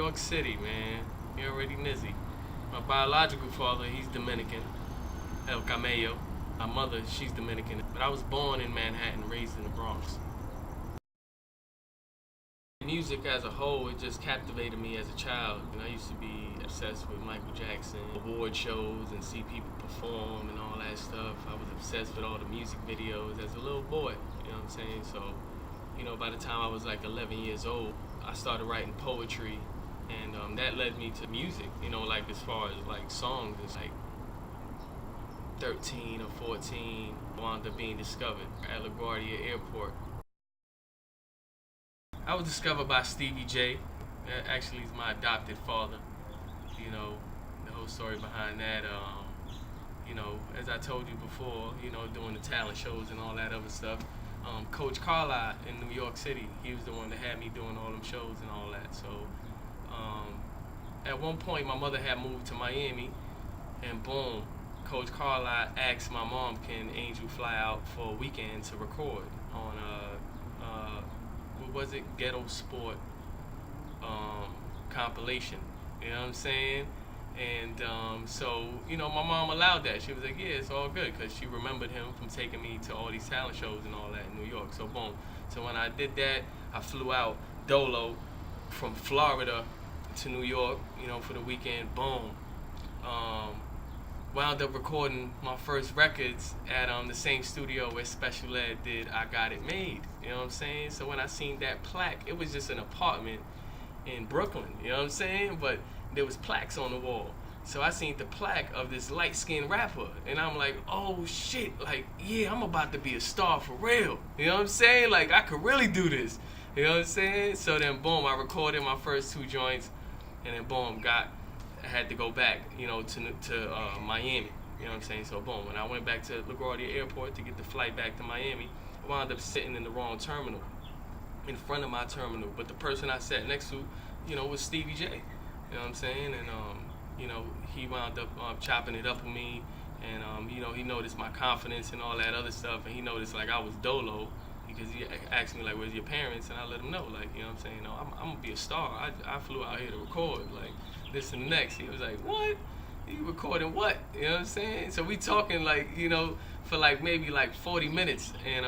York City, man. You already nizzy. My biological father, he's Dominican, El Camello. My mother, she's Dominican. But I was born in Manhattan, raised in the Bronx. Music as a whole, it just captivated me as a child. And I used to be obsessed with Michael Jackson, award shows, and see people perform and all that stuff. I was obsessed with all the music videos as a little boy, you know what I'm saying? So, you know, by the time I was like 11 years old, I started writing poetry, and that led me to music, you know, like as far as like songs. It's like 13 or 14, wound up being discovered at LaGuardia Airport. I was discovered by Stevie J. That actually is my adopted father. You know, the whole story behind that, you know, as I told you before, you know, doing the talent shows and all that other stuff. Coach Carlisle in New York City, he was the one that had me doing all them shows and all that. So at one point, my mother had moved to Miami, and boom, Coach Carlisle asked my mom, can Angel fly out for a weekend to record on what was it, Ghetto Sport compilation, you know what I'm saying? And so, you know, my mom allowed that. She was like, yeah, it's all good, because she remembered him from taking me to all these talent shows and all that in New York. So boom. So when I did that, I flew out dolo from Florida to New York, you know, for the weekend. Boom. Wound up recording my first records at the same studio where Special Ed did I Got It Made, you know what I'm saying? So when I seen that plaque, it was just an apartment in Brooklyn, you know what I'm saying? But there was plaques on the wall. So I seen the plaque of this light-skinned rapper, and I'm like, oh shit, like, yeah, I'm about to be a star for real. You know what I'm saying? Like, I could really do this. You know what I'm saying? So then, boom, I recorded my first 2 joints, and then boom, I had to go back, you know, to Miami. You know what I'm saying? So boom, when I went back to LaGuardia Airport to get the flight back to Miami, I wound up sitting in the wrong terminal, in front of my terminal. But the person I sat next to, you know, was Stevie J. You know what I'm saying? And you know, he wound up chopping it up with me, and you know, he noticed my confidence and all that other stuff, and he noticed like I was dolo, because he asked me like, where's your parents? And I let him know, like, you know what I'm saying? No, I'm gonna be a star. I flew out here to record, like, this and the next. He was like, what? You recording what? You know what I'm saying? So we talking like, you know, for like maybe like 40 minutes, and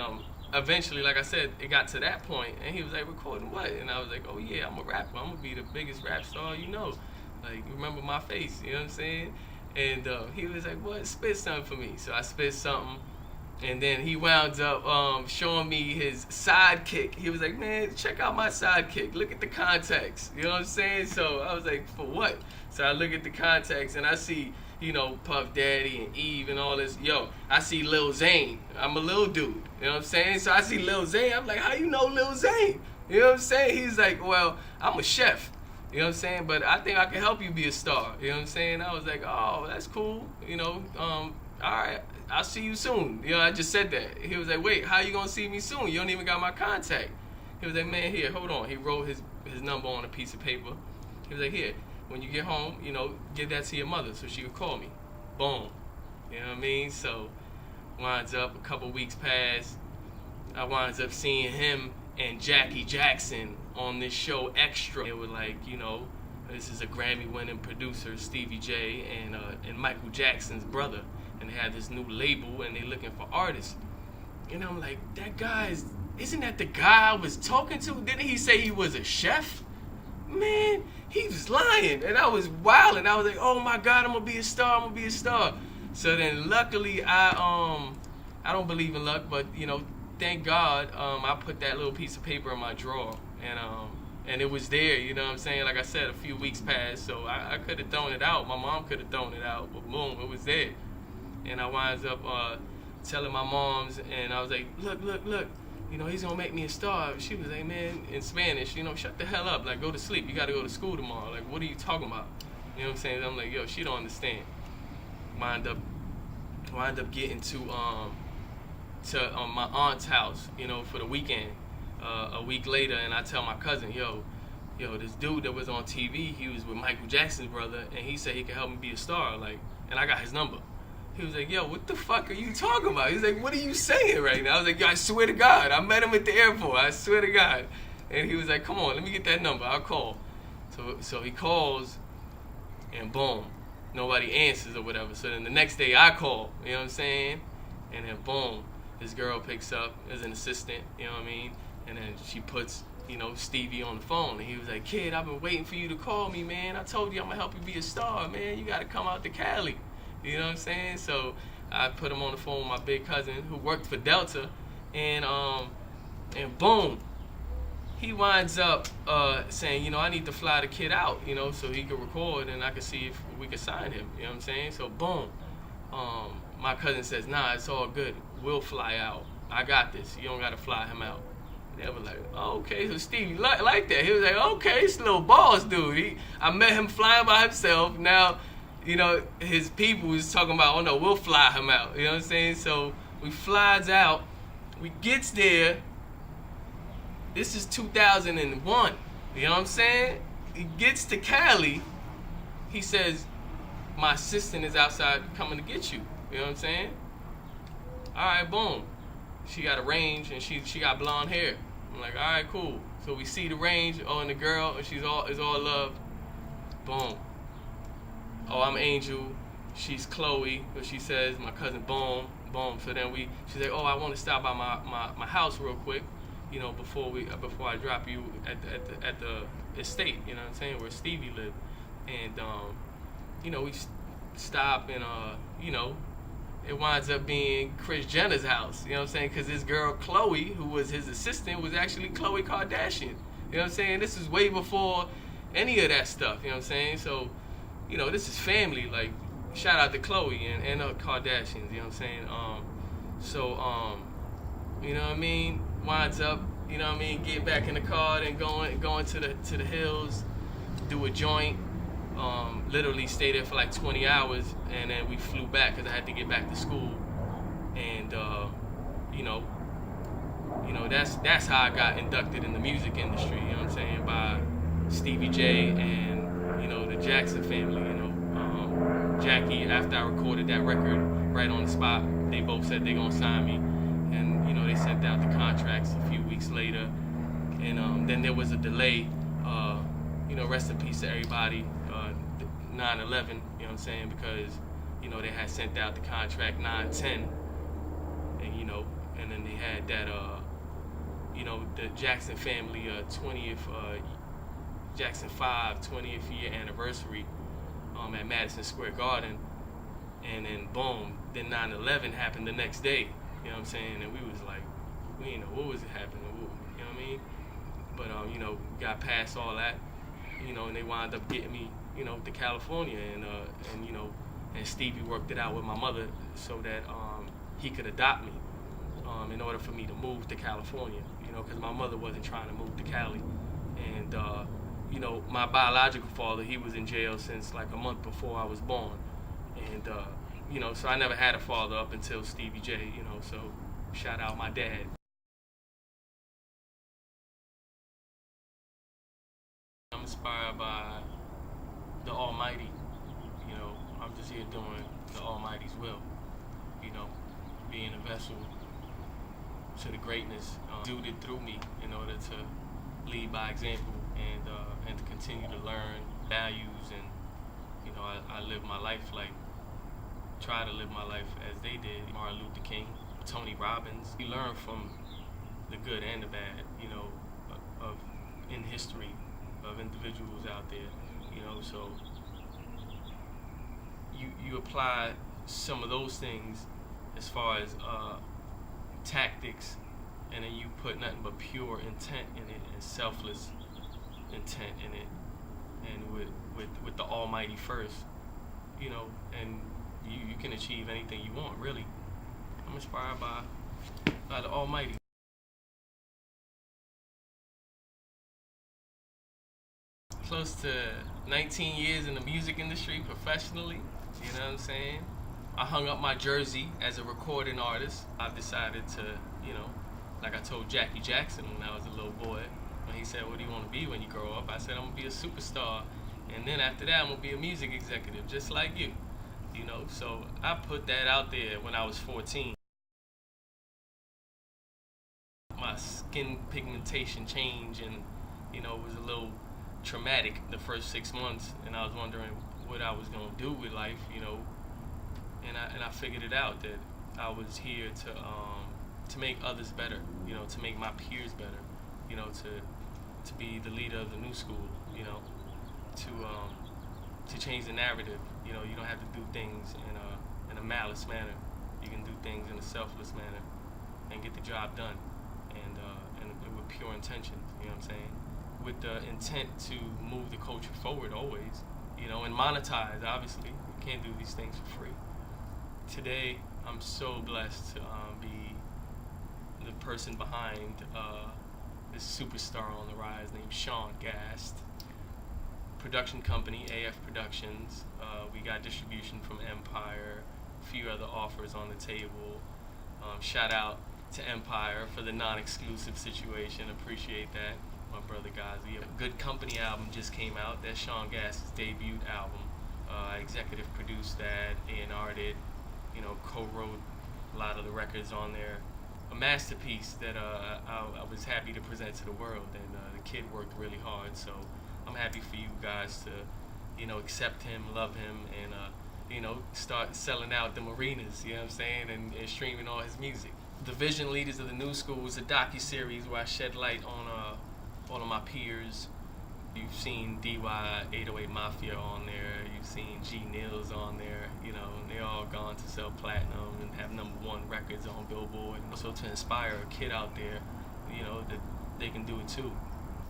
eventually, like I said, it got to that point, and he was like, recording what? And I was like, oh yeah, I'm a rapper. I'm gonna be the biggest rap star you know. Like, remember my face, you know what I'm saying? And he was like, what? Spit something for me. So I spit something. And then he wound up showing me his sidekick. He was like, man, check out my sidekick. Look at the contacts. You know what I'm saying? So I was like, for what? So I look at the contacts, and I see, you know, Puff Daddy and Eve and all this. Yo, I see Lil Zane. I'm a little dude. You know what I'm saying? So I see Lil Zane. I'm like, how you know Lil Zane? You know what I'm saying? He's like, well, I'm a chef. You know what I'm saying? But I think I can help you be a star. You know what I'm saying? I was like, oh, that's cool. You know, all right, I'll see you soon. You know, I just said that. He was like, wait, how you gonna see me soon? You don't even got my contact. He was like, man, here, hold on. He wrote his number on a piece of paper. He was like, here, when you get home, you know, give that to your mother so she could call me. Boom. You know what I mean? So, winds up, a couple weeks pass. I winds up seeing him and Jackie Jackson on this show Extra. They were like, you know, this is a Grammy-winning producer, Stevie J, and Michael Jackson's brother. And they have this new label, and they're looking for artists. And I'm like, that guy isn't that the guy I was talking to? Didn't he say he was a chef? Man, he was lying. And I was wild, and I was like, oh my God, I'm gonna be a star, I'm gonna be a star. So then luckily, I don't believe in luck, but you know, thank God, I put that little piece of paper in my drawer, and it was there, you know what I'm saying? Like I said, a few weeks passed, so I could have thrown it out. My mom could have thrown it out, but boom, it was there. And I winds up telling my moms, and I was like, look, you know, he's gonna make me a star. She was like, man, in Spanish, you know, shut the hell up, like, go to sleep. You gotta go to school tomorrow. Like, what are you talking about? You know what I'm saying? I'm like, yo, she don't understand. Wind up getting to my aunt's house, you know, for the weekend. A week later, and I tell my cousin, yo, this dude that was on TV, he was with Michael Jackson's brother, and he said he could help me be a star, like, and I got his number. He was like, yo, what the fuck are you talking about? He's like, what are you saying right now? I was like, yo, I swear to God, I met him at the airport, I swear to God. And he was like, come on, let me get that number, I'll call. So he calls, and boom, nobody answers or whatever. So then the next day I call, you know what I'm saying? And then boom, this girl picks up as an assistant, you know what I mean? And then she puts, Stevie on the phone. And he was like, kid, I've been waiting for you to call me, man. I told you I'm gonna help you be a star, man. You gotta come out to Cali. You know what I'm saying? So I put him on the phone with my big cousin who worked for Delta, and boom, he winds up saying, I need to fly the kid out, so he could record and I could see if we could sign him. You know what I'm saying? So boom, my cousin says, nah, it's all good. We'll fly out. I got this. You don't gotta fly him out. They were like, oh, okay. So Stevie like that. He was like, okay, this little boss dude. I met him flying by himself. Now, his people was talking about, oh no, we'll fly him out. You know what I'm saying? So we flies out. We gets there. This is 2001. You know what I'm saying? He gets to Cali. He says, my assistant is outside coming to get you. You know what I'm saying? All right, boom. She got a range and she got blonde hair. I'm like, all right, cool. So we see the range. Oh, and the girl, and is all love. Boom. Oh, I'm Angel. She's Chloe. But she says, my cousin, boom, boom. So then she's like, oh, I want to stop by my house real quick. Before I drop you at the estate, you know what I'm saying, where Stevie lived, and we stop, and it winds up being Kris Jenner's house, you know what I'm saying, because this girl Chloe, who was his assistant, was actually Khloe Kardashian, you know what I'm saying. This is way before any of that stuff, you know what I'm saying. So, this is family. Like, shout out to Chloe and Kardashians, you know what I'm saying. You know what I mean. Winds up, get back in the car and going to the hills, do a joint, literally stay there for like 20 hours, and then we flew back because I had to get back to school, and that's how I got inducted in the music industry, you know what I'm saying, by Stevie J and the Jackson family. Jackie, after I recorded that record right on the spot, they both said they're gonna sign me. And they sent out the contracts a few weeks later, and then there was a delay. Rest in peace to everybody. 9/11, you know what I'm saying, because they had sent out the contract 9/10, and then they had that the Jackson family 20th Jackson 5 20th year anniversary at Madison Square Garden, and then boom, then 9/11 happened the next day. You know what I'm saying? And we was like, we didn't know what was happening. You know what I mean? But got past all that. And they wound up getting me, to California, and Stevie worked it out with my mother so that he could adopt me, in order for me to move to California. Because my mother wasn't trying to move to Cali, and my biological father, he was in jail since like a month before I was born, and so I never had a father up until Stevie J, so shout out my dad. I'm inspired by the Almighty, I'm just here doing the Almighty's will, being a vessel to the greatness exuded through me in order to lead by example, and to continue to learn values, and I live my life try to live my life as they did. Martin Luther King, Tony Robbins. We learn from the good and the bad, of in history, of individuals out there, so you apply some of those things as far as tactics, and then you put nothing but pure intent in it, and selfless intent in it, and with the Almighty first, and you can achieve anything you want, really. I'm inspired by the Almighty. Close to 19 years in the music industry professionally, you know what I'm saying? I hung up my jersey as a recording artist. I've decided to, like I told Jackie Jackson when I was a little boy, when he said, what do you want to be when you grow up? I said, I'm going to be a superstar. And then after that, I'm going to be a music executive, just like you. So I put that out there when I was 14. My skin pigmentation changed, and, it was a little traumatic the first 6 months, and I was wondering what I was gonna do with life, and I figured it out that I was here to make others better, to make my peers better, to be the leader of the new school, to change the narrative. You don't have to do things in a malice manner. You can do things in a selfless manner and get the job done, and with pure intention. You know what I'm saying? With the intent to move the culture forward always, and monetize. Obviously, you can't do these things for free. Today, I'm so blessed to be the person behind this superstar on the rise named Sean Gast. Production company, A.F.Productions. We got distribution from Empire, a few other offers on the table. Shout out to Empire for the non-exclusive situation. Appreciate that. My brother Ghazi. A Good Company album just came out. That's Sean Gast's debut album. I executive produced that, A&R did, co-wrote a lot of the records on there. A masterpiece that I was happy to present to the world, and the kid worked really hard, so I'm happy for you guys to, accept him, love him, and, start selling out the arenas, you know what I'm saying, and streaming all his music. The Vision Leaders of the New School is a docu-series where I shed light on all of my peers. You've seen DY 808 Mafia on there, you've seen G Nils on there, and they all gone to sell platinum and have #1 records on Billboard. So to inspire a kid out there, that they can do it too.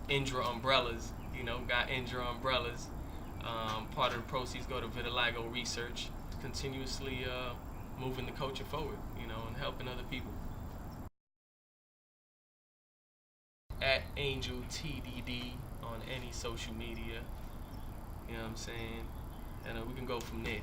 Indra Umbrellas, got Indra Umbrellas. Part of the proceeds go to Vitiligo research, continuously moving the culture forward, and helping other people. At Angel TDD on any social media, you know what I'm saying? And we can go from there.